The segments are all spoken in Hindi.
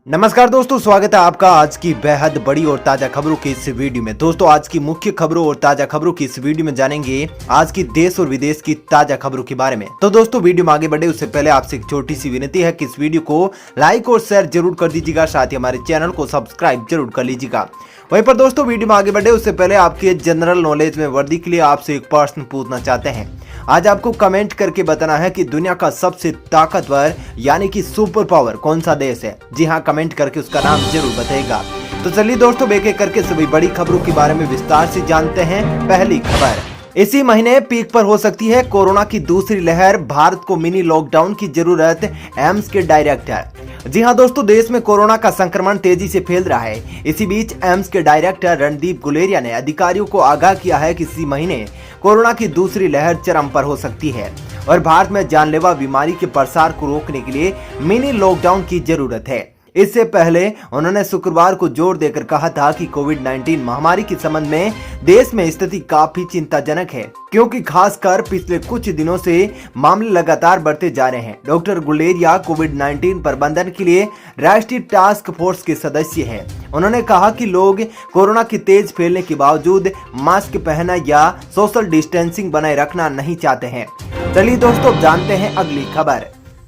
नमस्कार दोस्तों, स्वागत है आपका आज की बेहद बड़ी और ताजा खबरों की इस वीडियो में। दोस्तों, आज की मुख्य खबरों और ताजा खबरों की इस वीडियो में जानेंगे आज की देश और विदेश की ताजा खबरों के बारे में। तो दोस्तों, वीडियो में आगे बढ़े उससे पहले आपसे एक छोटी सी विनती है कि इस वीडियो को लाइक और शेयर जरूर कर दीजिएगा, साथ ही हमारे चैनल को सब्सक्राइब जरूर कर लीजिएगा। वहीं पर दोस्तों, वीडियो में आगे बढ़े उससे पहले आपके जनरल नॉलेज में वृद्धि के लिए आपसे एक प्रश्न पूछना चाहते हैं। आज आपको कमेंट करके बताना है कि दुनिया का सबसे ताकतवर यानी कि सुपर पावर कौन सा देश है। जी हाँ, कमेंट करके उसका नाम जरूर बताइएगा। तो चलिए दोस्तों, एक एक करके सभी बड़ी खबरों के बारे में विस्तार से जानते हैं। पहली खबर, इसी महीने पीक पर हो सकती है कोरोना की दूसरी लहर, भारत को मिनी लॉकडाउन की जरूरत, एम्स के डायरेक्टर। जी हां दोस्तों, देश में कोरोना का संक्रमण तेजी से फैल रहा है। इसी बीच एम्स के डायरेक्टर रणदीप गुलेरिया ने अधिकारियों को आगाह किया है कि इसी महीने कोरोना की दूसरी लहर चरम पर हो सकती है और भारत में जानलेवा बीमारी के प्रसार को रोकने के लिए मिनी लॉकडाउन की जरूरत है। इससे पहले उन्होंने शुक्रवार को जोर देकर कहा था कि कोविड-19 महामारी के संबंध में देश में स्थिति काफी चिंताजनक है, क्योंकि खासकर पिछले कुछ दिनों से मामले लगातार बढ़ते जा रहे हैं। डॉक्टर गुलेरिया कोविड-19 प्रबंधन के लिए राष्ट्रीय टास्क फोर्स के सदस्य हैं। उन्होंने कहा कि लोग कोरोना की तेज फैलने के बावजूद मास्क पहनना या सोशल डिस्टेंसिंग बनाए रखना नहीं चाहते हैं। चलिए दोस्तों, जानते हैं अगली खबर।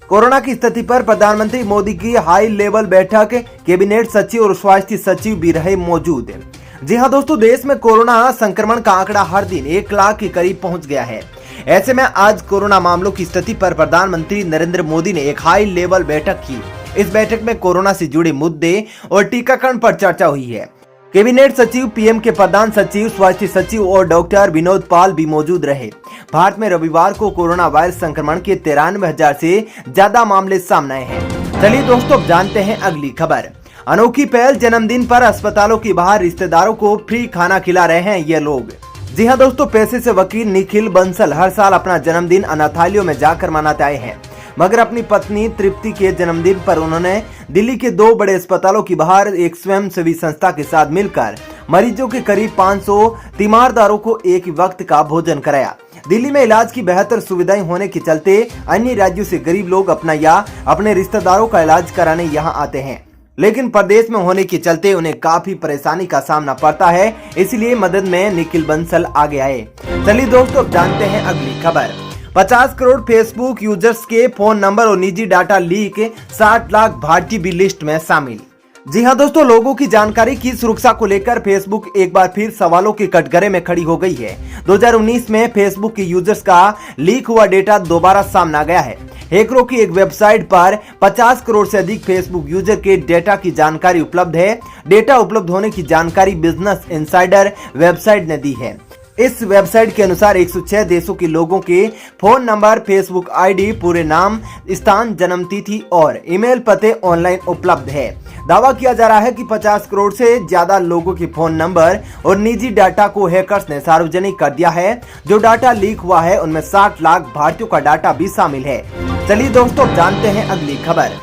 कोरोना की स्थिति पर प्रधानमंत्री मोदी की हाई लेवल बैठक, कैबिनेट सचिव और स्वास्थ्य सचिव भी रहे मौजूद। जी हां दोस्तों, देश में कोरोना संक्रमण का आंकड़ा हर दिन 1 लाख के करीब पहुंच गया है। ऐसे में आज कोरोना मामलों की स्थिति पर प्रधानमंत्री नरेंद्र मोदी ने एक हाई लेवल बैठक की। इस बैठक में कोरोना से जुड़े मुद्दे और टीकाकरण पर चर्चा हुई है। कैबिनेट सचिव, पीएम के प्रधान सचिव, स्वास्थ्य सचिव और डॉक्टर विनोद पाल भी मौजूद रहे। भारत में रविवार को कोरोना वायरस संक्रमण के 93,000 से ज्यादा मामले सामने आए हैं। चलिए दोस्तों, जानते हैं अगली खबर। अनोखी पहल, जन्मदिन पर अस्पतालों के बाहर रिश्तेदारों को फ्री खाना खिला रहे हैं ये लोग। जी हाँ दोस्तों, पेशे से वकील निखिल बंसल हर साल अपना जन्मदिन अनाथालयों में जाकर मनाते आए हैं, मगर अपनी पत्नी तृप्ति के जन्मदिन पर उन्होंने दिल्ली के 2 बड़े अस्पतालों के बाहर एक स्वयंसेवी संस्था के साथ मिलकर मरीजों के करीब 500 तीमारदारों को एक वक्त का भोजन कराया। दिल्ली में इलाज की बेहतर सुविधाएं होने के चलते अन्य राज्यों से गरीब लोग अपना या अपने रिश्तेदारों का इलाज कराने यहाँ आते हैं, लेकिन प्रदेश में होने के चलते उन्हें काफी परेशानी का सामना पड़ता है। इसलिए मदद में निखिल बंसल आगे आए। चलिए दोस्तों, अब जानते हैं अगली खबर। 50 करोड़ फेसबुक यूजर्स के फोन नंबर और निजी डाटा लीक, 60 लाख भारतीय भी लिस्ट में शामिल। जी हां दोस्तों, लोगों की जानकारी की सुरक्षा को लेकर फेसबुक एक बार फिर सवालों के कटघरे में खड़ी हो गई है। 2019 में फेसबुक के यूजर्स का लीक हुआ डेटा दोबारा सामने आ गया है। हैकरों की एक वेबसाइट पर 50 करोड़ से अधिक फेसबुक यूजर के डेटा की जानकारी उपलब्ध है। डेटा उपलब्ध होने की जानकारी बिजनेस इनसाइडर वेबसाइट ने दी है। इस वेबसाइट के अनुसार 106 देशों के लोगों के फोन नंबर, फेसबुक आईडी, पूरे नाम, स्थान, जन्मतिथि और ईमेल पते ऑनलाइन उपलब्ध है। दावा किया जा रहा है कि 50 करोड़ से ज्यादा लोगों के फोन नंबर और निजी डाटा को हैकर्स ने सार्वजनिक कर दिया है। जो डाटा लीक हुआ है उनमें 60 लाख भारतीयों का डाटा भी शामिल है। चलिए दोस्तों, जानते हैं अगली खबर।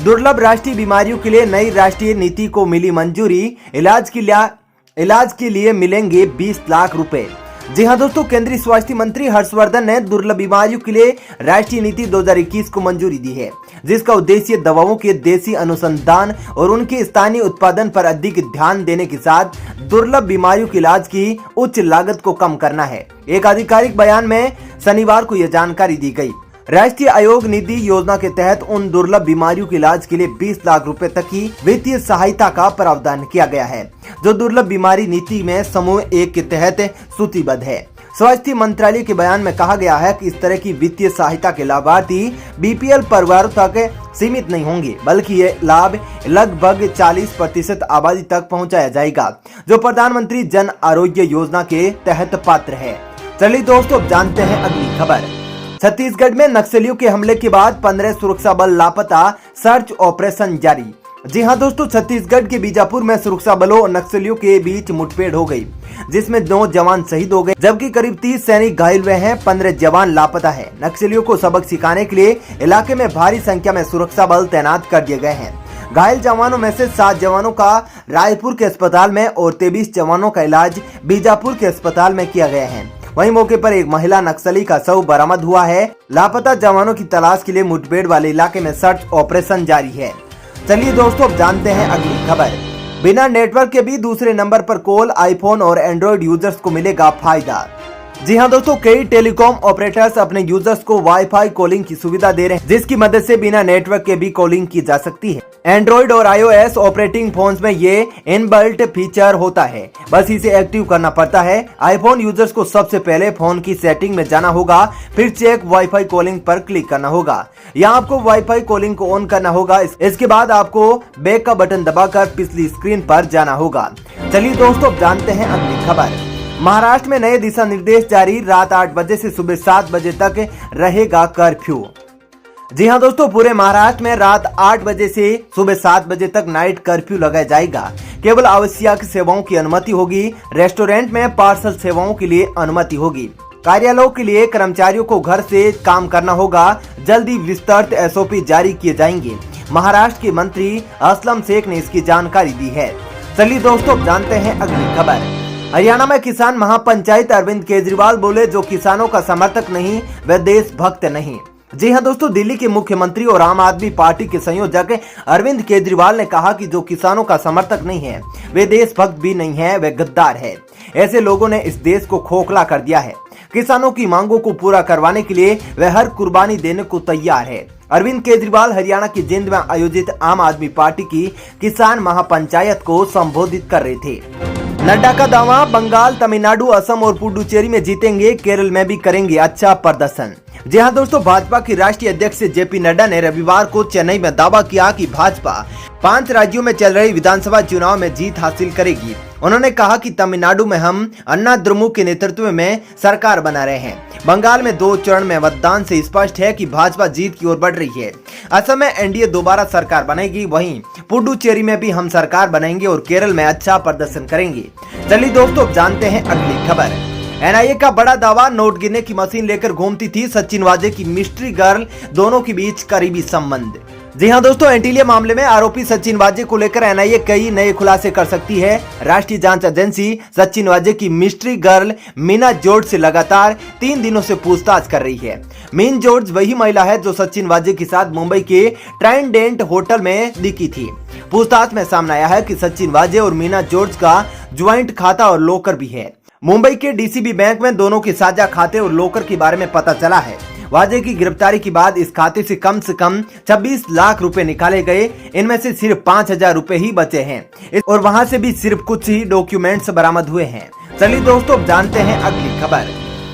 दुर्लभ राष्ट्रीय बीमारियों के लिए नई राष्ट्रीय नीति को मिली मंजूरी, इलाज के लिए मिलेंगे 20 लाख रुपए। जी हां दोस्तों, केंद्रीय स्वास्थ्य मंत्री हर्षवर्धन ने दुर्लभ बीमारियों के लिए राष्ट्रीय नीति 2021 को मंजूरी दी है, जिसका उद्देश्य दवाओं के देसी अनुसंधान और उनके स्थानीय उत्पादन पर अधिक ध्यान देने के साथ दुर्लभ बीमारियों के इलाज की उच्च लागत को कम करना है। एक आधिकारिक बयान में शनिवार को यह जानकारी दी गई। राष्ट्रीय आयोग निधि योजना के तहत उन दुर्लभ बीमारियों के इलाज के लिए 20 लाख रुपए तक की वित्तीय सहायता का प्रावधान किया गया है, जो दुर्लभ बीमारी नीति में समूह 1 के तहत सूचीबद्ध है। स्वास्थ्य मंत्रालय के बयान में कहा गया है कि इस तरह की वित्तीय सहायता के लाभार्थी बीपीएल परिवारों तक सीमित नहीं होंगे, बल्कि ये लाभ लगभग 40% आबादी तक पहुंचाया जाएगा, जो प्रधानमंत्री जन आरोग्य योजना के तहत पात्र है। चलिए दोस्तों, जानते हैं अगली खबर। छत्तीसगढ़ में नक्सलियों के हमले के बाद 15 सुरक्षा बल लापता, सर्च ऑपरेशन जारी। जी हां दोस्तों, छत्तीसगढ़ के बीजापुर में सुरक्षा बलों और नक्सलियों के बीच मुठभेड़ हो गई, जिसमें 9 जवान शहीद हो गए, जबकि करीब 30 सैनिक घायल हुए हैं। 15 जवान लापता है। नक्सलियों को सबक सिखाने के लिए इलाके में भारी संख्या में सुरक्षा बल तैनात कर दिए गए हैं। घायल जवानों में से 7 जवानों का रायपुर के अस्पताल में और 23 जवानों का इलाज बीजापुर के अस्पताल में किया गया है। वहीं मौके पर एक महिला नक्सली का शव बरामद हुआ है। लापता जवानों की तलाश के लिए मुठभेड़ वाले इलाके में सर्च ऑपरेशन जारी है। चलिए दोस्तों अब जानते हैं अगली खबर। बिना नेटवर्क के भी दूसरे नंबर पर कॉल, आईफोन और एंड्रॉइड यूजर्स को मिलेगा फायदा। जी हां दोस्तों, कई टेलीकॉम ऑपरेटर्स अपने यूजर्स को वाईफाई कॉलिंग की सुविधा दे रहे हैं, जिसकी मदद से बिना नेटवर्क के भी कॉलिंग की जा सकती है। एंड्रॉइड और iOS ऑपरेटिंग फोन्स में ये इनबिल्ट फीचर होता है, बस इसे एक्टिव करना पड़ता है। आईफोन यूजर्स को सबसे पहले फोन की सेटिंग में जाना होगा, फिर चेक वाईफाई कॉलिंग पर क्लिक करना होगा। यहाँ आपको वाईफाई कॉलिंग को ऑन करना होगा। इसके बाद आपको बैक का बटन दबाकर पिछली स्क्रीन पर जाना होगा। चलिए दोस्तों जानते हैं अगली खबर। महाराष्ट्र में नए दिशा निर्देश जारी, रात 8 बजे से सुबह 7 बजे तक रहेगा कर्फ्यू। जी हां दोस्तों, पूरे महाराष्ट्र में रात 8 बजे से सुबह 7 बजे तक नाइट कर्फ्यू लगाया जाएगा। केवल आवश्यक सेवाओं की अनुमति होगी। रेस्टोरेंट में पार्सल सेवाओं के लिए अनुमति होगी। कार्यालयों के लिए कर्मचारियों को घर से काम करना होगा। जल्दी विस्तृत एसओपी जारी किए जाएंगे। महाराष्ट्र के मंत्री असलम शेख ने इसकी जानकारी दी है। चलिए दोस्तों जानते हैं अगली खबर। हरियाणा में किसान महापंचायत, अरविंद केजरीवाल बोले जो किसानों का समर्थक नहीं वह देशभक्त नहीं। जी हां दोस्तों, दिल्ली के मुख्यमंत्री और आम आदमी पार्टी के संयोजक अरविंद केजरीवाल ने कहा कि जो किसानों का समर्थक नहीं है वे देशभक्त भी नहीं है, वे गद्दार है। ऐसे लोगों ने इस देश को खोखला कर दिया है। किसानों की मांगों को पूरा करवाने के लिए वह हर कुर्बानी देने को तैयार है। अरविंद केजरीवाल हरियाणा की जींद में आयोजित आम आदमी पार्टी की किसान महापंचायत को संबोधित कर रहे थे। नड्डा का दावा, बंगाल, तमिलनाडु, असम और पुडुचेरी में जीतेंगे, केरल में भी करेंगे अच्छा प्रदर्शन। जी हां दोस्तों, भाजपा की राष्ट्रीय अध्यक्ष जेपी नड्डा ने रविवार को चेन्नई में दावा किया कि भाजपा 5 राज्यों में चल रही विधानसभा चुनाव में जीत हासिल करेगी। उन्होंने कहा कि तमिलनाडु में हम अन्ना द्रमुक के नेतृत्व में सरकार बना रहे हैं। बंगाल में 2 चरण में मतदान से स्पष्ट है कि भाजपा जीत की ओर बढ़ रही है। असम में एनडीए दोबारा सरकार बनेगी, वहीं पुडुचेरी में भी हम सरकार बनाएंगे और केरल में अच्छा प्रदर्शन करेंगे। चलिए दोस्तों अब जानते हैं अगली खबर। एनआईए का बड़ा दावा, नोट गिनने की मशीन लेकर घूमती थी सचिन वाजे की मिस्ट्री गर्ल, दोनों के बीच करीबी संबंध। जी हां दोस्तों, एंटीलिया मामले में आरोपी सचिन वाजे को लेकर एनआईए कई नए खुलासे कर सकती है। राष्ट्रीय जांच एजेंसी सचिन वाजे की मिस्ट्री गर्ल मीना जॉर्ज से लगातार 3 दिनों से पूछताछ कर रही है। मीना जॉर्ज वही महिला है जो सचिन वाजे के साथ मुंबई के ट्राइडेंट होटल में दिखी थी। पूछताछ में सामने आया है कि सचिन वाजे और मीना जॉर्ज का ज्वाइंट खाता और लॉकर भी है। मुंबई के डीसीबी बैंक में दोनों के साझा खाते और लॉकर के बारे में पता चला है। वाजे की गिरफ्तारी के बाद इस खाते से कम 26 लाख रुपए निकाले गए। इनमें से सिर्फ 5,000 रुपए ही बचे हैं और वहां से भी सिर्फ कुछ ही डॉक्यूमेंट्स बरामद हुए हैं। चलिए दोस्तों अब जानते हैं अगली खबर।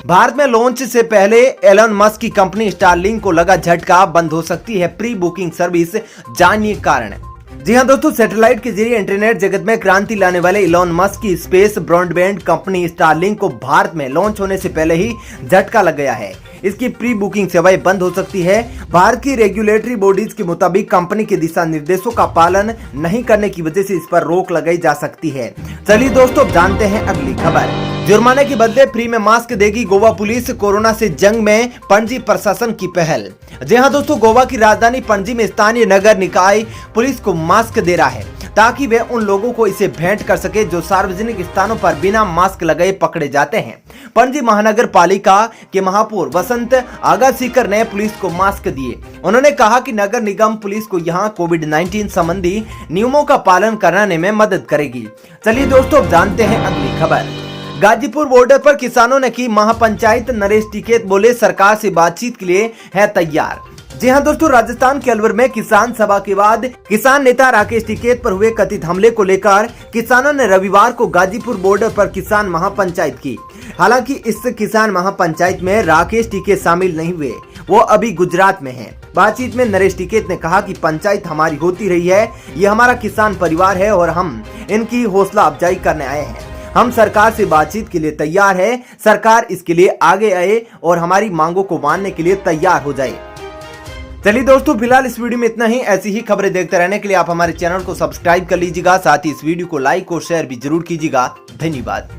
भारत में लॉन्च से पहले एलन मस्क की कंपनी स्टारलिंक को लगा झटका, बंद हो सकती है प्री बुकिंग सर्विस, जानिए कारण। जी हां दोस्तों, सैटेलाइट के जरिए इंटरनेट जगत में क्रांति लाने वाले इलॉन मस्क की स्पेस ब्रॉडबैंड कंपनी स्टारलिंक को भारत में लॉन्च होने से पहले ही झटका लग गया है। इसकी प्री बुकिंग सेवाएं बंद हो सकती है। भारत की रेगुलेटरी बॉडीज के मुताबिक कंपनी के दिशा निर्देशों का पालन नहीं करने की वजह से इस पर रोक लगाई जा सकती है। चलिए दोस्तों जानते हैं अगली खबर। जुर्माने के बदले फ्री में मास्क देगी गोवा पुलिस, कोरोना से जंग में पणजी प्रशासन की पहल। जी हां दोस्तों, गोवा की राजधानी पणजी में स्थानीय नगर निकाय पुलिस को मास्क दे रहा है ताकि वे उन लोगों को इसे भेंट कर सके जो सार्वजनिक स्थानों पर बिना मास्क लगाए पकड़े जाते हैं। पणजी महानगर पालिका के महापौर वसंत आगासीकर ने पुलिस को मास्क दिए। उन्होंने कहा कि नगर निगम पुलिस को यहां कोविड-19 संबंधी नियमों का पालन कराने में मदद करेगी। चलिए दोस्तों जानते हैं अगली खबर। गाजीपुर बॉर्डर पर किसानों ने की महापंचायत, नरेश टिकैत बोले सरकार से बातचीत के लिए है तैयार। जी हां दोस्तों, राजस्थान के अलवर में किसान सभा के बाद किसान नेता राकेश टिकैत पर हुए कथित हमले को लेकर किसानों ने रविवार को गाजीपुर बॉर्डर पर किसान महापंचायत की। हालांकि इस किसान महापंचायत में राकेश टिकैत शामिल नहीं हुए, वो अभी गुजरात में हैं। बातचीत में नरेश टिकैत ने कहा कि पंचायत हमारी होती रही है, ये हमारा किसान परिवार है और हम इनकी हौसला अफजाई करने आए हैं। हम सरकार से बातचीत के लिए तैयार है, सरकार इसके लिए आगे आए और हमारी मांगों को मानने के लिए तैयार हो जाए। चलिए दोस्तों, फिलहाल इस वीडियो में इतना ही। ऐसी ही खबरें देखते रहने के लिए आप हमारे चैनल को सब्सक्राइब कर लीजिएगा, साथ ही इस वीडियो को लाइक और शेयर भी जरूर कीजिएगा। धन्यवाद।